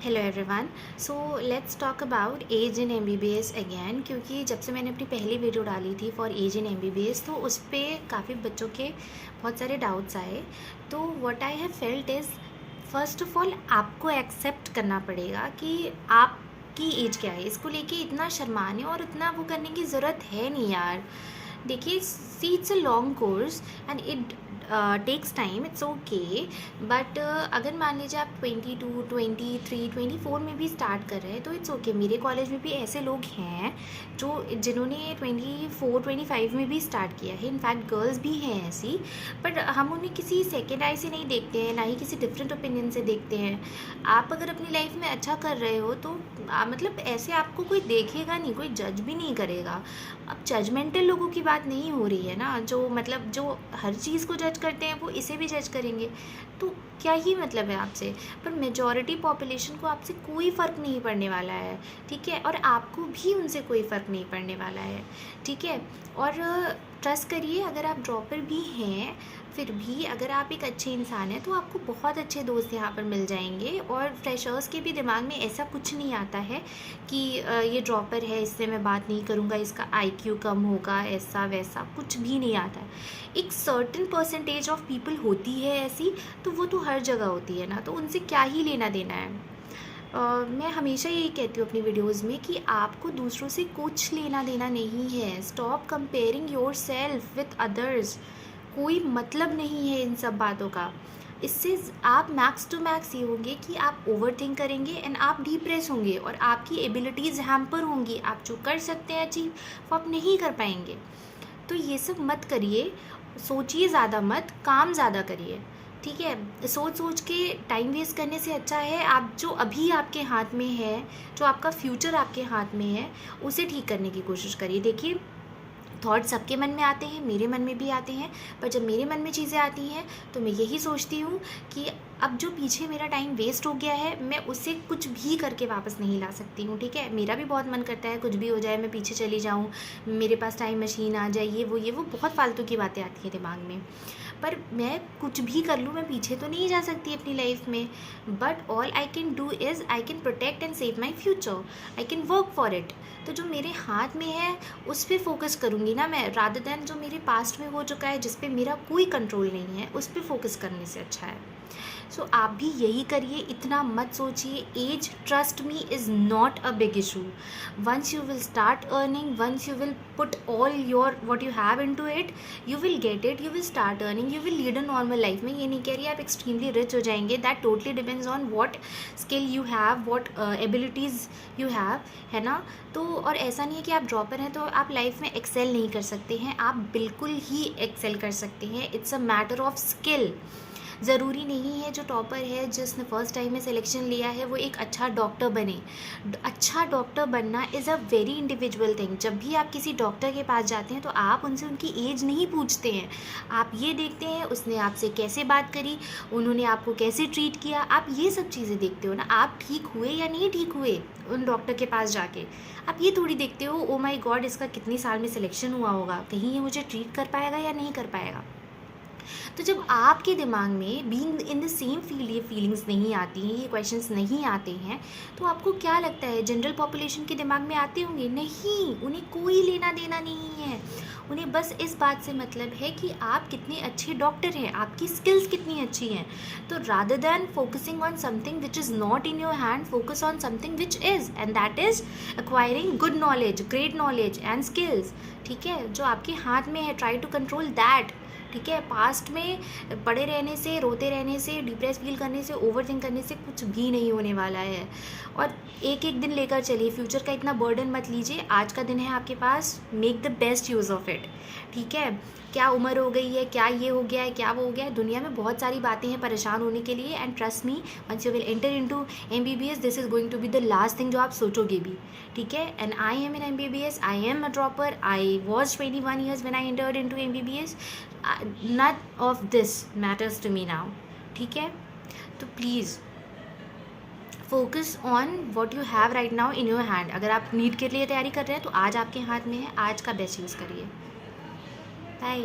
Hello everyone. So let's talk about age in MBBS again, क्योंकि जब से मैंने अपनी पहली वीडियो डाली थी फॉर एज इन एमबीबीएस तो उस पर काफ़ी बच्चों के बहुत सारे डाउट्स आए। तो what I have felt is, first of all आपको एक्सेप्ट करना पड़ेगा कि आपकी एज क्या है। इसको लेके इतना शर्माने और इतना वो करने की ज़रूरत है नहीं यार। देखिए, see it's a long course and it takes time, it's okay. But अगर मान लीजिए आप 22, 23, 24 में भी स्टार्ट कर रहे हैं तो इट्स ओके। मेरे कॉलेज में भी ऐसे लोग हैं जिन्होंने 24, 25 में भी स्टार्ट किया है। इनफैक्ट गर्ल्स भी हैं ऐसी, बट हम उन्हें किसी सेकेंड आई से नहीं देखते हैं, ना ही किसी डिफरेंट ओपिनियन से देखते हैं। आप अगर अपनी लाइफ में अच्छा कर रहे हो तो मतलब ऐसे आपको कोई देखेगा नहीं, कोई जज भी नहीं करेगा। अब जजमेंटल लोगों की बात नहीं हो रही है ना, जो मतलब जो हर चीज़ को जज करते हैं वो इसे भी जज करेंगे, तो क्या ही मतलब है आपसे। पर मेजॉरिटी पॉपुलेशन को आपसे कोई फ़र्क नहीं पड़ने वाला है, ठीक है, और आपको भी उनसे कोई फ़र्क नहीं पड़ने वाला है, ठीक है। और ट्रस्ट करिए, अगर आप ड्रॉपर भी हैं फिर भी अगर आप एक अच्छे इंसान हैं तो आपको बहुत अच्छे दोस्त यहाँ पर मिल जाएंगे। और फ्रेशर्स के भी दिमाग में ऐसा कुछ नहीं आता है कि ये ड्रॉपर है इससे मैं बात नहीं करूँगा, इसका आईक्यू कम होगा, ऐसा वैसा कुछ भी नहीं आता है। एक सर्टेन परसेंटेज ऑफ पीपल होती है ऐसी, तो वो तो हर जगह होती है ना, तो उनसे क्या ही लेना देना है। मैं हमेशा यही कहती हूँ अपनी वीडियोज़ में कि आपको दूसरों से कुछ लेना देना नहीं है। Stop comparing your self with others. कोई मतलब नहीं है इन सब बातों का। इससे आप मैक्स टू मैक्स ये होंगे कि आप ओवर थिंक करेंगे एंड आप डिप्रेस होंगे और आपकी एबिलिटीज़ हैम्पर होंगी। आप जो कर सकते हैं अचीव वो आप नहीं कर पाएंगे। तो ये सब मत करिए, सोचिए ज़्यादा मत, काम ज़्यादा करिए, ठीक है। सोच सोच के टाइम वेस्ट करने से अच्छा है आप जो अभी आपके हाथ में है, जो आपका फ्यूचर आपके हाथ में है, उसे ठीक करने की कोशिश करिए। देखिए, थॉट सबके मन में आते हैं, मेरे मन में भी आते हैं, पर जब मेरे मन में चीज़ें आती हैं तो मैं यही सोचती हूँ कि अब जो पीछे मेरा टाइम वेस्ट हो गया है मैं उसे कुछ भी करके वापस नहीं ला सकती हूँ, ठीक है। मेरा भी बहुत मन करता है कुछ भी हो जाए, मैं पीछे चली जाऊँ, मेरे पास टाइम मशीन आ जाए, ये वो बहुत फालतू की बातें आती हैं दिमाग में। पर मैं कुछ भी कर लूँ, मैं पीछे तो नहीं जा सकती अपनी लाइफ में। But all I can do is I can protect and save my future, I can work for it. तो जो मेरे हाथ में है उस पर फोकस करूँगी ना मैं, रादर दैन जो मेरे पास्ट में हो चुका है जिस पे मेरा कोई कंट्रोल नहीं है, उस पर फोकस करने से अच्छा है। सो आप भी यही करिए, इतना मत सोचिए। Age, trust me, is not a big issue. Once you will start earning, once you will put all your what you have into it, you will get it, you will start earning, you will lead a normal life. में ये नहीं कह रही आप extremely rich हो जाएंगे, that totally depends on what skill you have, what abilities you have, है ना। तो और ऐसा नहीं है कि आप ड्रॉपर हैं तो आप लाइफ में एक्सेल नहीं कर सकते हैं, आप बिल्कुल ही एक्सेल कर सकते हैं। It's a matter of skill. ज़रूरी नहीं है जो टॉपर है, जिसने फर्स्ट टाइम में सिलेक्शन लिया है, वो एक अच्छा डॉक्टर बने। अच्छा डॉक्टर बनना is a very individual thing. जब भी आप किसी डॉक्टर के पास जाते हैं तो आप उनसे उनकी एज नहीं पूछते हैं, आप ये देखते हैं उसने आपसे कैसे बात करी, उन्होंने आपको कैसे ट्रीट किया, आप ये सब चीज़ें देखते हो ना। आप ठीक हुए या नहीं ठीक हुए उन डॉक्टर के पास जाके, आप ये थोड़ी देखते हो ओ माय गॉड इसका कितनी साल में सिलेक्शन हुआ होगा, कहीं ये मुझे ट्रीट कर पाएगा या नहीं कर पाएगा। तो जब आपके दिमाग में being in the same field ये फीलिंग्स नहीं आती हैं, ये क्वेश्चंस नहीं आते हैं, तो आपको क्या लगता है जनरल पॉपुलेशन के दिमाग में आते होंगे? नहीं, उन्हें कोई लेना देना नहीं है। उन्हें बस इस बात से मतलब है कि आप कितने अच्छे डॉक्टर हैं, आपकी स्किल्स कितनी अच्छी हैं। तो rather than focusing on something which is not in your hand, focus on something which is, and that is acquiring good knowledge, great knowledge and skills, ठीक है, जो आपके हाथ में है। ट्राई टू कंट्रोल दैट, ठीक है। पास्ट में पड़े रहने से, रोते रहने से, डिप्रेस फील करने से, ओवर थिंक करने से कुछ भी नहीं होने वाला है। और एक एक दिन लेकर चलिए, फ्यूचर का इतना बर्डन मत लीजिए। आज का दिन है आपके पास, make the best use of it, ठीक है। क्या उम्र हो गई है, क्या ये हो गया है, क्या वो हो गया है, दुनिया में बहुत सारी बातें हैं परेशान होने के लिए। And trust me, once you will enter into MBBS, this is going to be the last thing जो आप सोचोगे भी, ठीक है। And I am in MBBS, I am a dropper, I was 21 years when I entered into MBBS. Not of this matters to me now, ठीक है। तो please focus on what you have right now in your hand. अगर आप NEET के लिए तैयारी कर रहे हैं तो आज आपके हाथ में है, आज का बेस्ट यूज़ करिए। बाय।